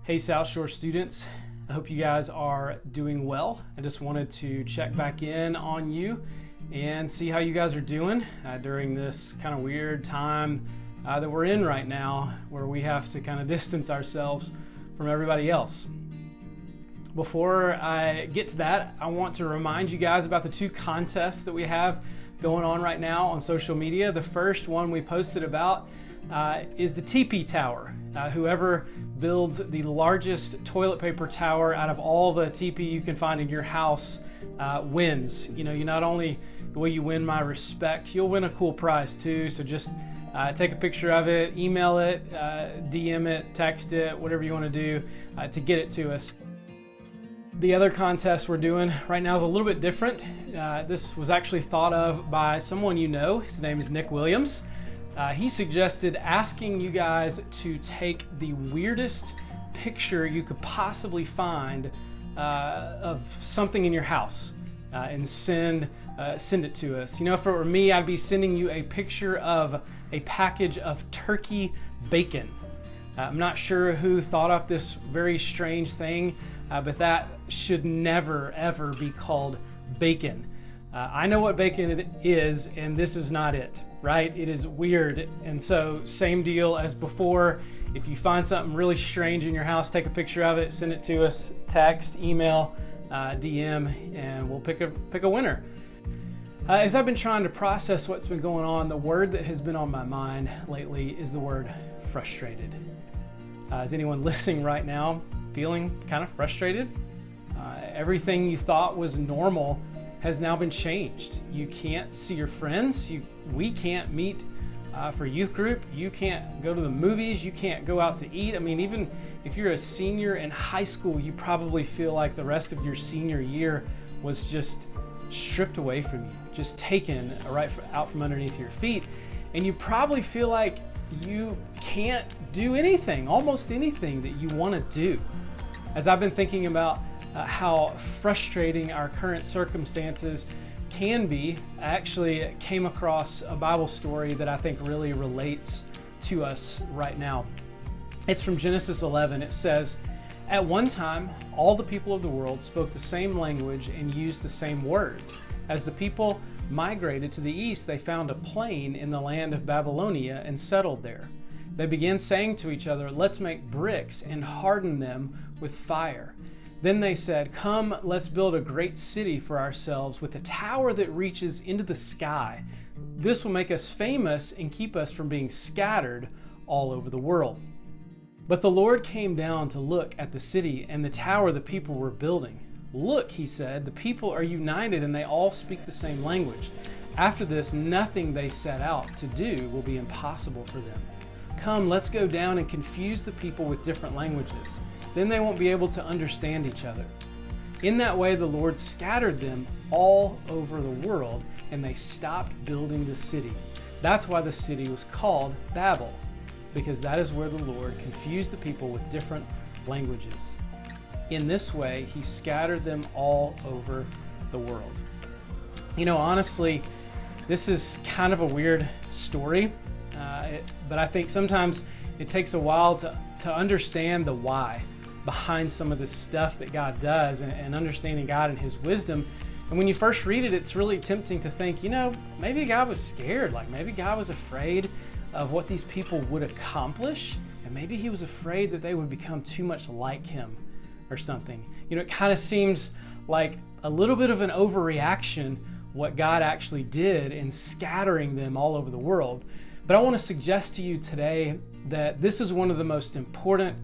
Hey South Shore students, I hope you guys are doing well. I just wanted to check back in on you and see how you guys are doing during this kind of weird time that we're in right now, where we have to kind of distance ourselves from everybody else. Before I get to that, I want to remind you guys about the two contests that we have going on right now on social media. The first one we posted about is the TP Tower. Whoever builds the largest toilet paper tower out of all the TP you can find in your house wins. You know, you not only will you win my respect, you'll win a cool prize too. So just take a picture of it, email it, DM it, text it, whatever you want to do to get it to us. The other contest we're doing right now is a little bit different. This was actually thought of by someone you know. His name is Nick Williams. He suggested asking you guys to take the weirdest picture you could possibly find of something in your house and send it to us. You know, if it were me, I'd be sending you a picture of a package of turkey bacon. I'm not sure who thought up this very strange thing, but that should never, ever be called bacon. I know what bacon is, and this is not it, right? It is weird. And so same deal as before. If you find something really strange in your house, take a picture of it, send it to us, text, email, DM, and we'll pick a winner. As I've been trying to process what's been going on, the word that has been on my mind lately is the word frustrated. Is anyone listening right now feeling kind of frustrated? Everything you thought was normal has now been changed. You can't see your friends. We can't meet for youth group. You can't go to the movies. You can't go out to eat. I mean, even if you're a senior in high school, you probably feel like the rest of your senior year was just stripped away from you, just taken right out from underneath your feet. And you probably feel like you can't do anything, almost anything that you want to do. As I've been thinking about how frustrating our current circumstances can be, I actually came across a Bible story that I think really relates to us right now. It's from Genesis 11. It says, "At one time, all the people of the world spoke the same language and used the same words. As the people migrated to the east, they found a plain in the land of Babylonia and settled there. They began saying to each other, 'Let's make bricks and harden them with fire.' Then they said, 'Come, let's build a great city for ourselves with a tower that reaches into the sky. This will make us famous and keep us from being scattered all over the world.' But the Lord came down to look at the city and the tower the people were building. 'Look,' he said, 'the people are united and they all speak the same language. After this, nothing they set out to do will be impossible for them. Come, let's go down and confuse the people with different languages. Then they won't be able to understand each other.' In that way, the Lord scattered them all over the world, and they stopped building the city. That's why the city was called Babel, because that is where the Lord confused the people with different languages. In this way, he scattered them all over the world." You know, honestly, this is kind of a weird story, but I think sometimes it takes a while to understand the why behind some of the stuff that God does and understanding God and his wisdom. And when you first read it, it's really tempting to think, you know, maybe God was scared, like maybe God was afraid of what these people would accomplish, and maybe he was afraid that they would become too much like him or something. You know, it kind of seems like a little bit of an overreaction what God actually did in scattering them all over the world. But I want to suggest to you today that this is one of the most important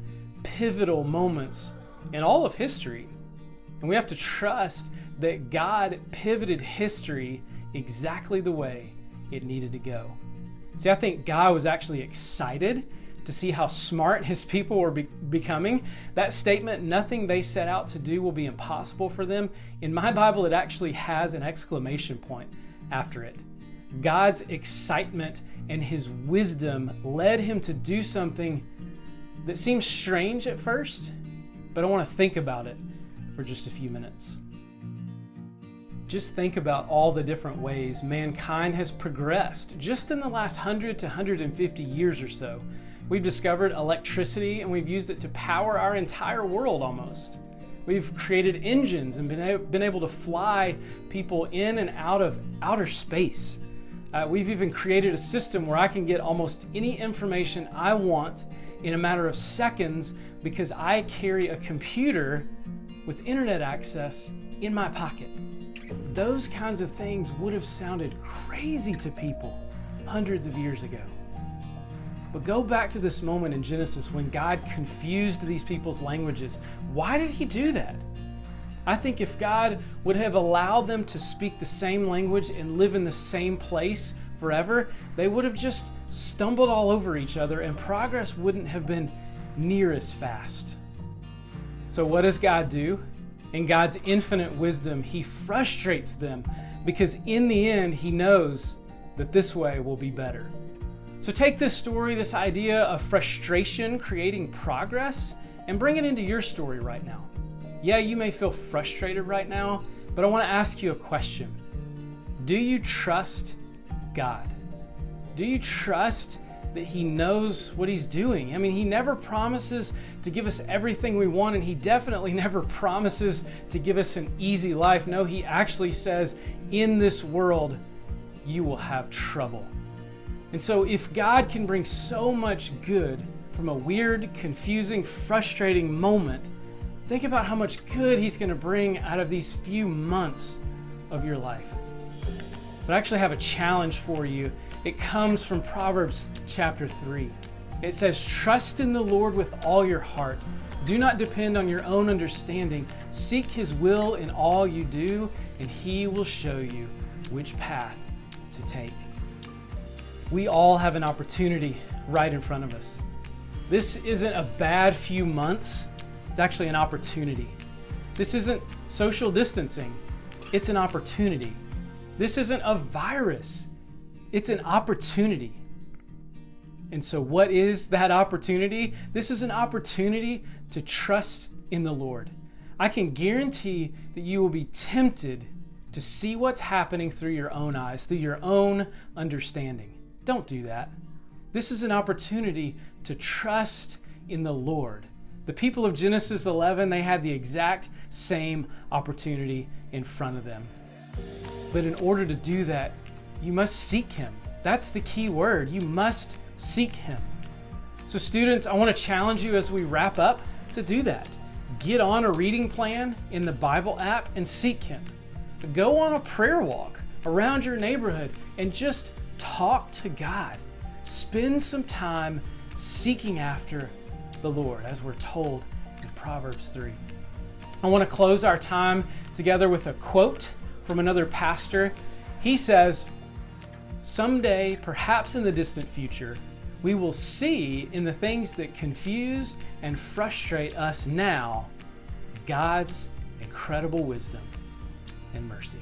pivotal moments in all of history. And we have to trust that God pivoted history exactly the way it needed to go. See, I think God was actually excited to see how smart his people were becoming. That statement, "Nothing they set out to do will be impossible for them," in my Bible, it actually has an exclamation point after it. God's excitement and his wisdom led him to do something that seems strange at first, but I want to think about it for just a few minutes. Just think about all the different ways mankind has progressed just in the last 100 to 150 years or so. We've discovered electricity and we've used it to power our entire world almost. We've created engines and been able to fly people in and out of outer space. We've even created a system where I can get almost any information I want in a matter of seconds because I carry a computer with internet access in my pocket. Those kinds of things would have sounded crazy to people hundreds of years ago. But go back to this moment in Genesis when God confused these people's languages. Why did he do that? I think if God would have allowed them to speak the same language and live in the same place forever, they would have just stumbled all over each other and progress wouldn't have been near as fast. So what does God do? In God's infinite wisdom, he frustrates them because in the end, he knows that this way will be better. So take this story, this idea of frustration creating progress, and bring it into your story right now. Yeah, you may feel frustrated right now, but I want to ask you a question. Do you trust God? Do you trust that he knows what he's doing? I mean, he never promises to give us everything we want, and he definitely never promises to give us an easy life. No, he actually says, in this world, you will have trouble. And so if God can bring so much good from a weird, confusing, frustrating moment, think about how much good he's going to bring out of these few months of your life. But I actually have a challenge for you. It comes from Proverbs chapter 3. It says, trust in the Lord with all your heart. Do not depend on your own understanding. Seek his will in all you do, and he will show you which path to take. We all have an opportunity right in front of us. This isn't a bad few months. It's actually an opportunity. This isn't social distancing. It's an opportunity. This isn't a virus. It's an opportunity. And so what is that opportunity? This is an opportunity to trust in the Lord. I can guarantee that you will be tempted to see what's happening through your own eyes, through your own understanding. Don't do that. This is an opportunity to trust in the Lord. The people of Genesis 11, they had the exact same opportunity in front of them. But in order to do that, you must seek him. That's the key word. You must seek him. So students, I want to challenge you as we wrap up to do that. Get on a reading plan in the Bible app and seek him. Go on a prayer walk around your neighborhood and just talk to God. Spend some time seeking after the Lord, as we're told in Proverbs 3. I want to close our time together with a quote from another pastor. He says, someday, perhaps in the distant future, we will see in the things that confuse and frustrate us now, God's incredible wisdom and mercy.